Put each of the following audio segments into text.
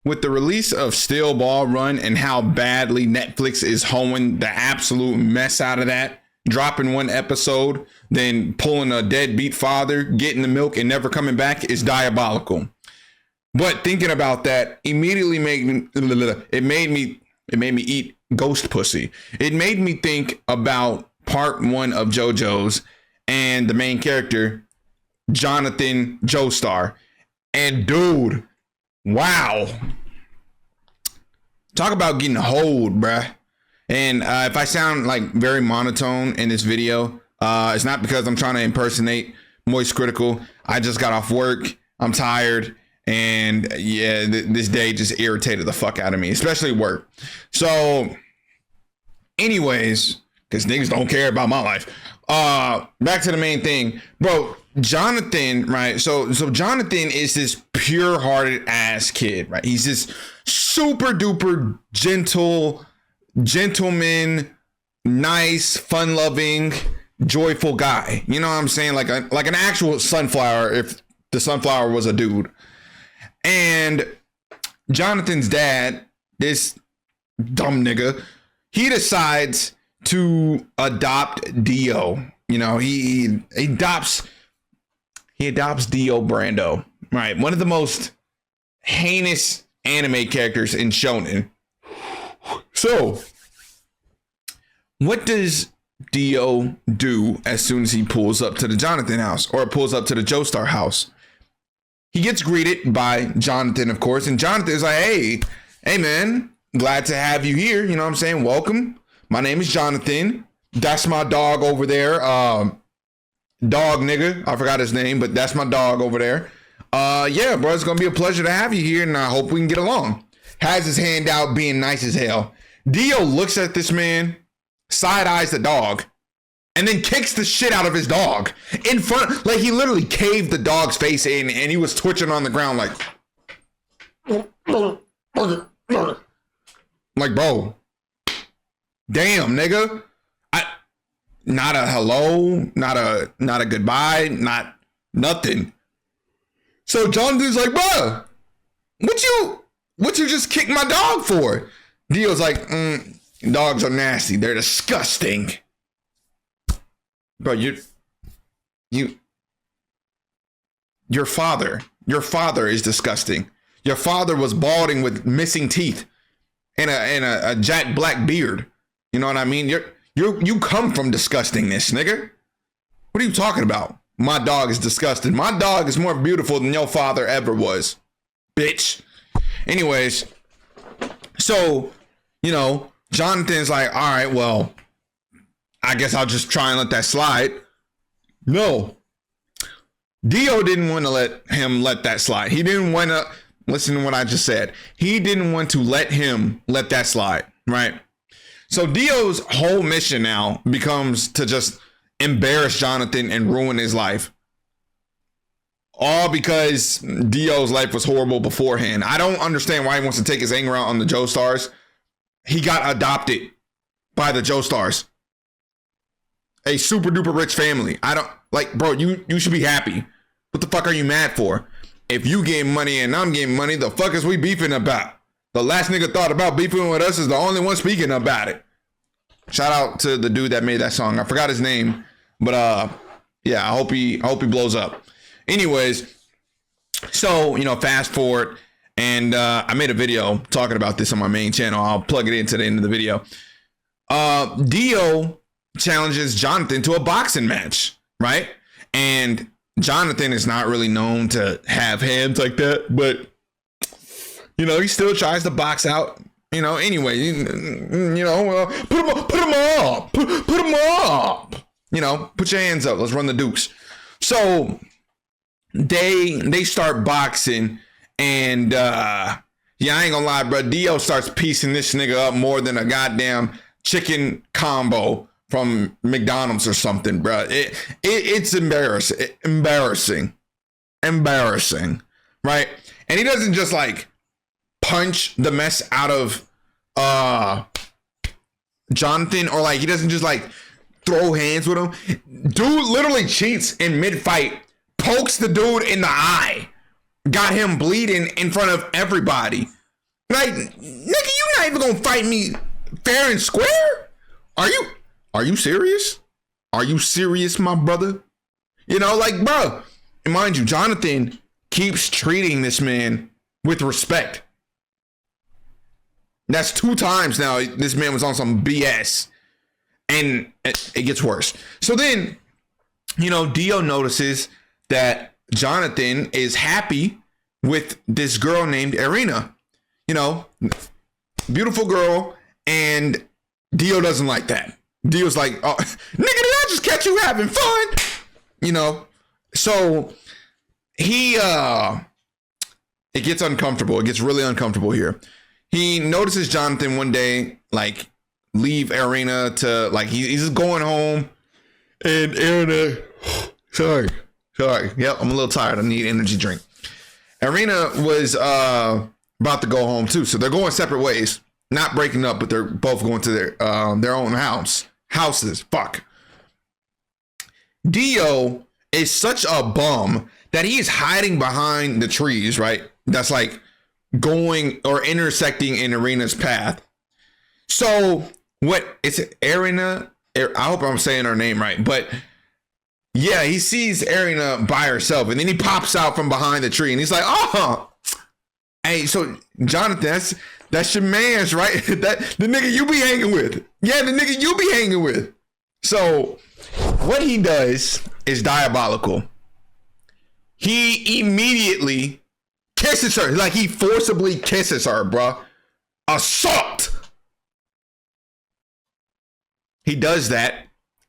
with the release of Steel Ball Run and how badly Netflix is hoeing the absolute mess out of that, dropping one episode, then pulling a deadbeat father, getting the milk and never coming back is diabolical. But thinking about that immediately made me eat ghost pussy. It made me think about part one of JoJo's and the main character, Jonathan Joestar. And dude, wow. Talk about getting hoed, bruh. And if I sound like very monotone in this video, it's not because I'm trying to impersonate Moist Critical. I just got off work. I'm tired. And yeah, this day just irritated the fuck out of me, especially work. So anyways, because niggas don't care about my life. Back to the main thing, bro. Jonathan, right? So Jonathan is this pure-hearted ass kid, right? He's this super duper gentleman, nice, fun-loving, joyful guy. You know what I'm saying? Like an actual sunflower if the sunflower was a dude. And Jonathan's dad, this dumb nigga, he decides to adopt Dio. You know, he adopts Dio Brando, right? One of the most heinous anime characters in shonen. So, what does Dio do as soon as he pulls up to the Jonathan house or pulls up to the Joestar house? He gets greeted by Jonathan, of course, and Jonathan is like, hey man, glad to have you here. You know what I'm saying? Welcome. My name is Jonathan. That's my dog over there. Dog nigga. I forgot his name, but that's my dog over there. Yeah, bro, it's gonna be a pleasure to have you here, and I hope we can get along. Has his hand out, being nice as hell. Dio looks at this man, side eyes the dog, and then kicks the shit out of his dog in front. Like, he literally caved the dog's face in, and he was twitching on the ground like bro, damn nigga. Not a hello, not a goodbye, not nothing. So Jonathan's like, bro, what you just kicked my dog for? Dio's like, dogs are nasty. They're disgusting. Bro, your father is disgusting. Your father was balding with missing teeth and a jet black beard. You know what I mean? You come from disgustingness, nigga. What are you talking about? My dog is disgusting. My dog is more beautiful than your father ever was, bitch. Anyways, so, you know, Jonathan's like, all right, well, I guess I'll just try and let that slide. No. Dio didn't want to let that slide. He didn't want to, listen to what I just said. He didn't want to let him let that slide, right? So Dio's whole mission now becomes to just embarrass Jonathan and ruin his life. All because Dio's life was horrible beforehand. I don't understand why he wants to take his anger out on the Joestars. He got adopted by the Joestars. A super duper rich family. I don't, like, bro, you should be happy. What the fuck are you mad for? If you getting money and I'm getting money, the fuck is we beefing about? The last nigga thought about beefing with us is the only one speaking about it. Shout out to the dude that made that song. I forgot his name, but yeah, I hope he blows up. Anyways, so, you know, fast forward, and I made a video talking about this on my main channel. I'll plug it into the end of the video. Dio challenges Jonathan to a boxing match, right? And Jonathan is not really known to have hands like that, but you know, he still tries to box out. You know, anyway, you know, put him up. You know, put your hands up. Let's run the dukes. So they start boxing, and yeah, I ain't gonna lie, bro. Dio starts piecing this nigga up more than a goddamn chicken combo from McDonald's or something, bro. It's embarrassing, right? And he doesn't just like punch the mess out of Jonathan, or like he doesn't just like throw hands with him. Dude literally cheats in mid-fight, pokes the dude in the eye, got him bleeding in front of everybody. Like, nigga, you not even gonna fight me fair and square? Are you serious? Are you serious, my brother? You know, like, bro, and mind you, Jonathan keeps treating this man with respect. That's 2 times now this man was on some BS. And it gets worse. So then, you know, Dio notices that Jonathan is happy with this girl named Irina. You know, beautiful girl. And Dio doesn't like that. Dio's like, oh, nigga, did I just catch you having fun? You know, so he, it gets uncomfortable. It gets really uncomfortable here. He notices Jonathan one day, like, leave Irina to, like, he's just going home. And Irina, sorry. Yep, I'm a little tired. I need energy drink. Irina was about to go home too. So they're going separate ways. Not breaking up, but they're both going to their own houses. Fuck. Dio is such a bum that he is hiding behind the trees, right? That's like going or intersecting in Irina's path. So what it's Irina, I hope I'm saying her name right, but yeah, he sees Irina by herself and then he pops out from behind the tree and he's like, oh, hey, so Jonathan, that's your man's, right? That the nigga you be hanging with. Yeah, the nigga you be hanging with. So what he does is diabolical. He immediately kisses her. Like he forcibly kisses her, bro. Assault. He does that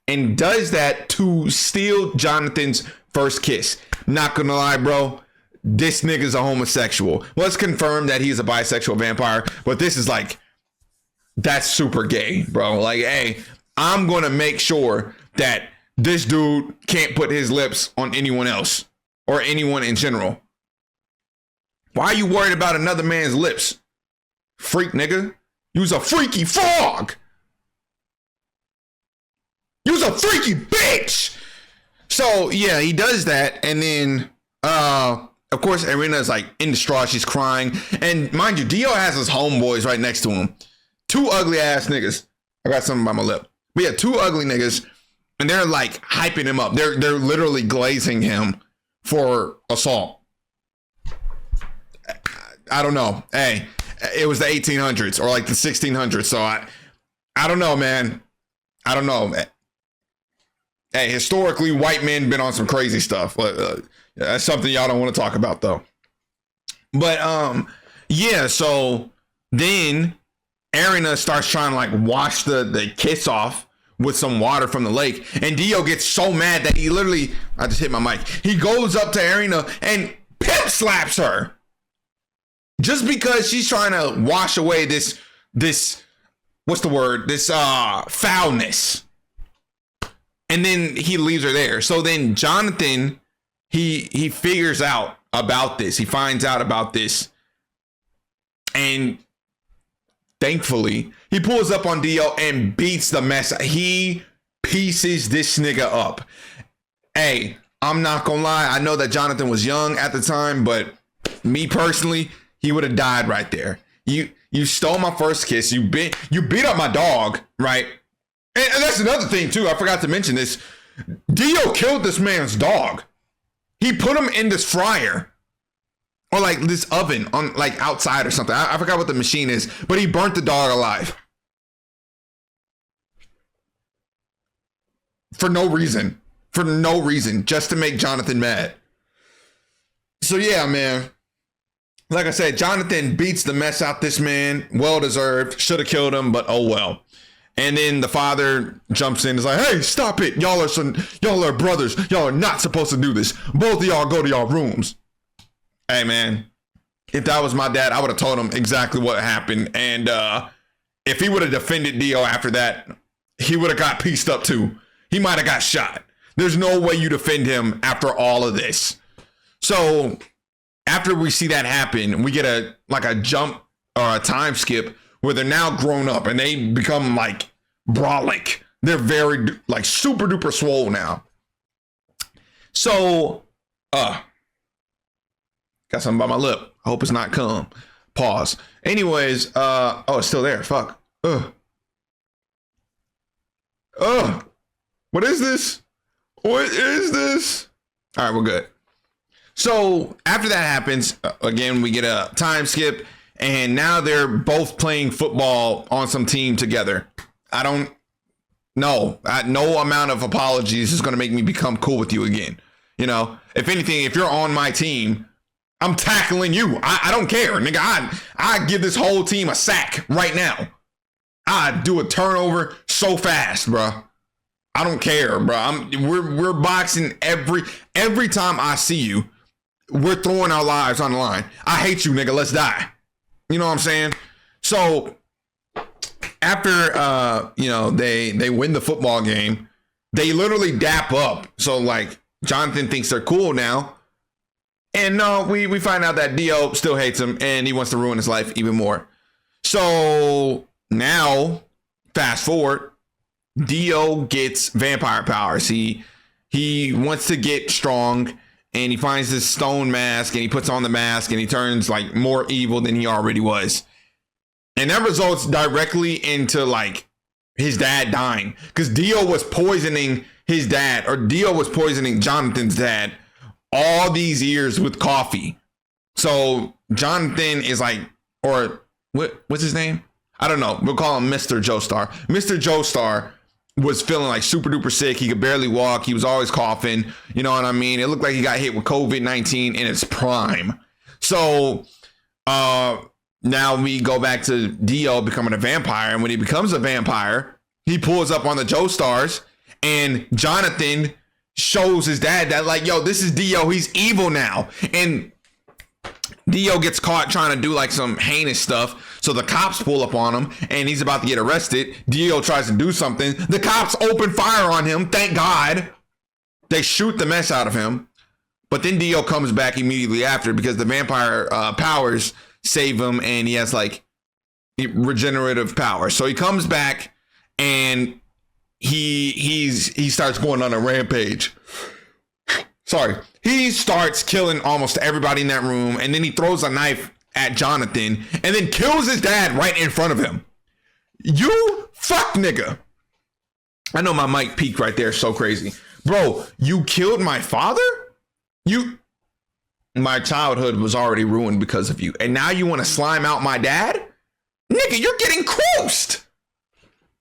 and does that to steal Jonathan's first kiss. Not gonna lie, bro. This nigga's a homosexual. Let's confirm that he's a bisexual vampire, but this is like, that's super gay, bro. Like, hey, I'm gonna make sure that this dude can't put his lips on anyone else or anyone in general. Why are you worried about another man's lips? Freak nigga. You's a freaky frog. You's a freaky bitch. So yeah, he does that. And then, of course, Irina is like in distraught. She's crying. And mind you, Dio has his homeboys right next to him. 2 ugly ass niggas. I got something by my lip. But yeah, 2 ugly niggas. And they're like hyping him up. They're literally glazing him for assault. I don't know. Hey, it was the 1800s or like the 1600s. So I don't know, man. I don't know. Hey, historically, white men been on some crazy stuff. That's something y'all don't want to talk about, though. But yeah. So then Irina starts trying to like wash the kiss off with some water from the lake, and Dio gets so mad that he literally, I just hit my mic. He goes up to Irina and pimp slaps her just because she's trying to wash away this what's the word? This foulness. And then he leaves her there. So then Jonathan, he figures out about this. He finds out about this. And thankfully, he pulls up on Dio and beats the mess. He pieces this nigga up. Hey, I'm not gonna lie. I know that Jonathan was young at the time, but me personally, he would have died right there. You stole my first kiss. You beat up my dog, right? And that's another thing too. I forgot to mention this. Dio killed this man's dog. He put him in this fryer or like this oven on like outside or something. I forgot what the machine is, but he burnt the dog alive for no reason, just to make Jonathan mad. So yeah, man. Like I said, Jonathan beats the mess out this man. Well deserved. Should have killed him, but oh well. And then the father jumps in and is like, hey, stop it. Y'all are brothers. Y'all are not supposed to do this. Both of y'all go to y'all rooms. Hey, man, if that was my dad, I would have told him exactly what happened. And if he would have defended Dio after that, he would have got pieced up too. He might have got shot. There's no way you defend him after all of this. So after we see that happen, we get a jump or a time skip where they're now grown up and they become like brolic. They're very like super duper swole now. So, got something by my lip. I hope it's not cum. Pause. Anyways, oh, it's still there. Fuck. Ugh. What is this? What is this? All right, we're good. So after that happens, again, we get a time skip, and now they're both playing football on some team together. I don't know. No amount of apologies is going to make me become cool with you again. You know, if anything, if you're on my team, I'm tackling you. I don't care, nigga. I give this whole team a sack right now. I do a turnover so fast, bro. I don't care, bro. We're boxing every time I see you. We're throwing our lives on the line. I hate you, nigga. Let's die. You know what I'm saying? So after they win the football game, they literally dap up. So like Jonathan thinks they're cool now. And no, we find out that Dio still hates him and he wants to ruin his life even more. So now, fast forward, Dio gets vampire powers. He wants to get strong, and he finds this stone mask, and he puts on the mask, and he turns like more evil than he already was. And that results directly into like his dad dying, because Dio was poisoning his dad, or Dio was poisoning Jonathan's dad all these years with coffee. So Jonathan is like, or what's his name? I don't know. We'll call him Mr. Joestar. Mr. Joestar was feeling like super duper sick. He could barely walk. He was always coughing. You know what I mean? It looked like he got hit with COVID-19 in its prime. So now we go back to Dio becoming a vampire. And when he becomes a vampire, he pulls up on the Joestars, and Jonathan shows his dad that like, yo, this is Dio. He's evil now. And Dio gets caught trying to do like some heinous stuff. So the cops pull up on him and he's about to get arrested. Dio tries to do something. The cops open fire on him. Thank God. They shoot the mess out of him. But then Dio comes back immediately after because the vampire powers save him, and he has like regenerative powers. So he comes back and he starts going on a rampage. Sorry. He starts killing almost everybody in that room, and then he throws a knife at Jonathan and then kills his dad right in front of him. You fuck nigga. I know my mic peaked right there. So crazy. Bro, you killed my father? My childhood was already ruined because of you, and now you want to slime out my dad? Nigga, you're getting crossed.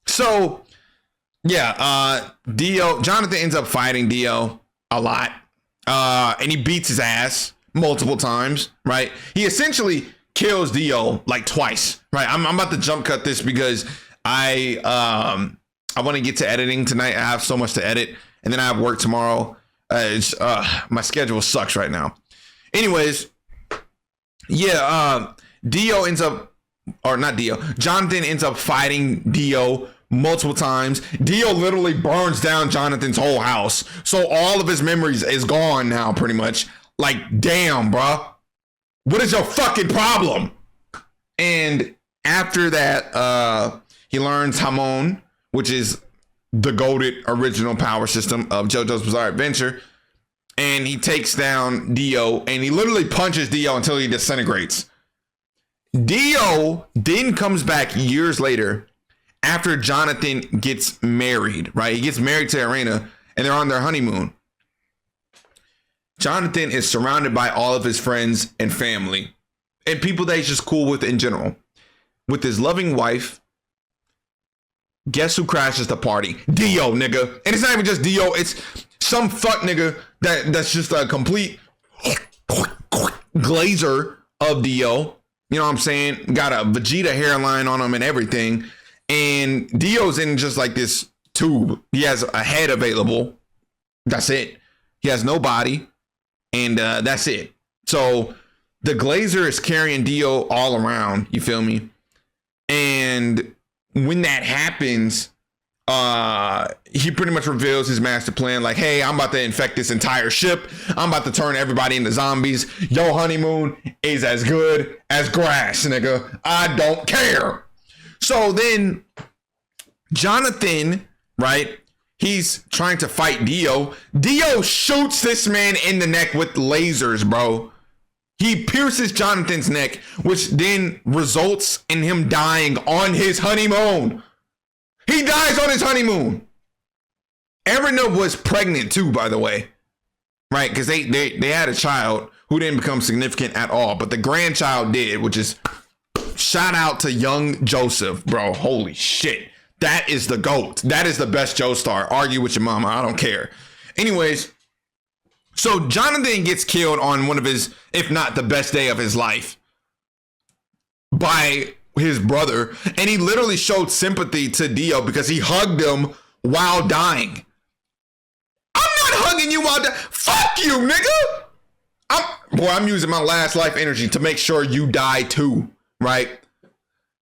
So, yeah, Jonathan ends up fighting Dio a lot. And he beats his ass multiple times, right? He essentially kills Dio like twice, right? I'm about to jump cut this because I want to get to editing tonight. I have so much to edit, and then I have work tomorrow. My schedule sucks right now. Anyways, yeah, Jonathan ends up fighting Dio multiple times. Dio literally burns down Jonathan's whole house. So all of his memories is gone now, pretty much. Like, damn, bro. What is your fucking problem? And after that, he learns Hamon, which is the goated original power system of JoJo's Bizarre Adventure. And he takes down Dio, and he literally punches Dio until he disintegrates. Dio then comes back years later after Jonathan gets married, right? He gets married to Irena, and they're on their honeymoon. Jonathan is surrounded by all of his friends and family and people that he's just cool with in general. With his loving wife, guess who crashes the party? Dio, nigga. And it's not even just Dio. It's some fuck nigga that's just a complete glazer of Dio. You know what I'm saying? Got a Vegeta hairline on him and everything. And Dio's in just like this tube. He has a head available. That's it. He has no body. And that's it. So the glazer is carrying Dio all around. You feel me? And when that happens, he pretty much reveals his master plan. Like, hey, I'm about to infect this entire ship. I'm about to turn everybody into zombies. Your honeymoon is as good as grass, nigga. I don't care. So then Jonathan, right? He's trying to fight Dio. Dio shoots this man in the neck with lasers, bro. He pierces Jonathan's neck, which then results in him dying on his honeymoon. He dies on his honeymoon. Erina was pregnant too, by the way. Right? Because they had a child who didn't become significant at all. But the grandchild did, which is shout out to young Joseph, bro. Holy shit. That is the GOAT. That is the best Joestar. Argue with your mama. I don't care. Anyways, so Jonathan gets killed on one of his, if not the best day of his life, by his brother. And he literally showed sympathy to Dio because he hugged him while dying. I'm not hugging you while dying. Fuck you, nigga. I'm using my last life energy to make sure you die too, right?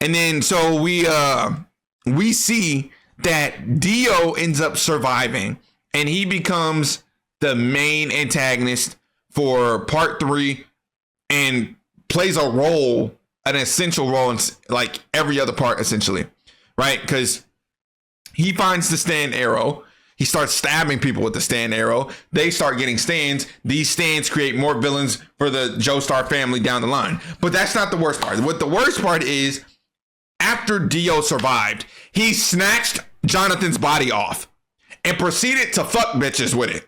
And then so we see that Dio ends up surviving and he becomes the main antagonist for part 3 and plays a role, an essential role in like every other part essentially, right? Because he finds the stand arrow. He starts stabbing people with the stand arrow. They start getting stands. These stands create more villains for the Joestar family down the line. But that's not the worst part. What the worst part is, after Dio survived, he snatched Jonathan's body off and proceeded to fuck bitches with it.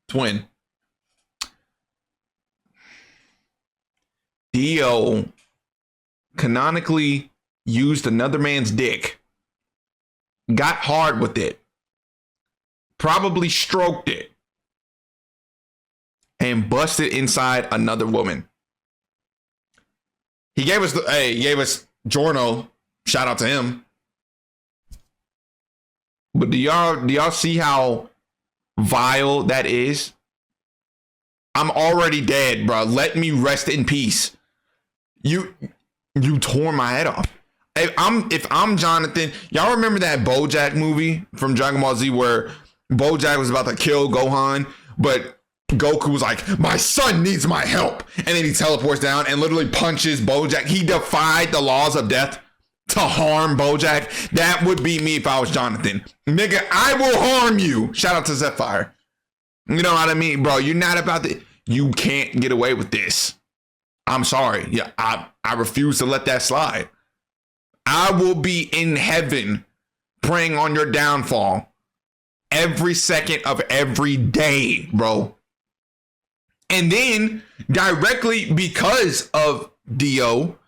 Twin. Dio canonically used another man's dick, got hard with it, probably stroked it, and busted inside another woman. He gave us Giorno. Shout out to him. But do y'all see how vile that is? I'm already dead, bro. Let me rest in peace. You tore my head off. If I'm Jonathan, y'all remember that BoJack movie from Dragon Ball Z where BoJack was about to kill Gohan, but Goku was like, my son needs my help. And then he teleports down and literally punches BoJack. He defied the laws of death to harm BoJack. That would be me if I was Jonathan. Nigga, I will harm you. Shout out to Zephyr. You know what I mean, bro? You're not about to, you can't get away with this. I'm sorry. Yeah, I refuse to let that slide. I will be in heaven praying on your downfall every second of every day, bro. And then directly because of Dio,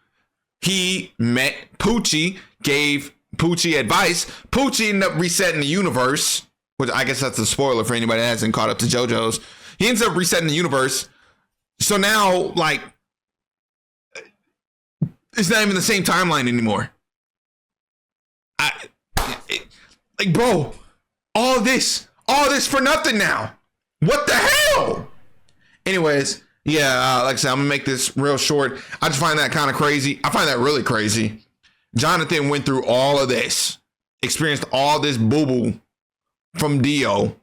he met Poochie, gave Poochie advice. Poochie ended up resetting the universe, which I guess that's a spoiler for anybody that hasn't caught up to JoJo's. He ends up resetting the universe. So now, like, it's not even the same timeline anymore. Like, bro, all this for nothing now. What the hell? Anyways, yeah, like I said, I'm gonna make this real short. I just find that kind of crazy. I find that really crazy. Jonathan went through all of this, experienced all this boo-boo from Dio.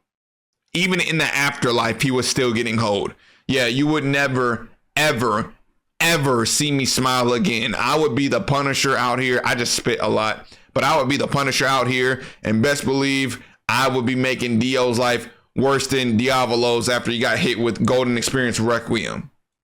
Even in the afterlife, he was still getting hoed. Yeah, you would never, ever, ever see me smile again. I would be the Punisher out here. I just spit a lot, but I would be the Punisher out here, and best believe I would be making Dio's life worse than Diavolo's after he got hit with Golden Experience Requiem.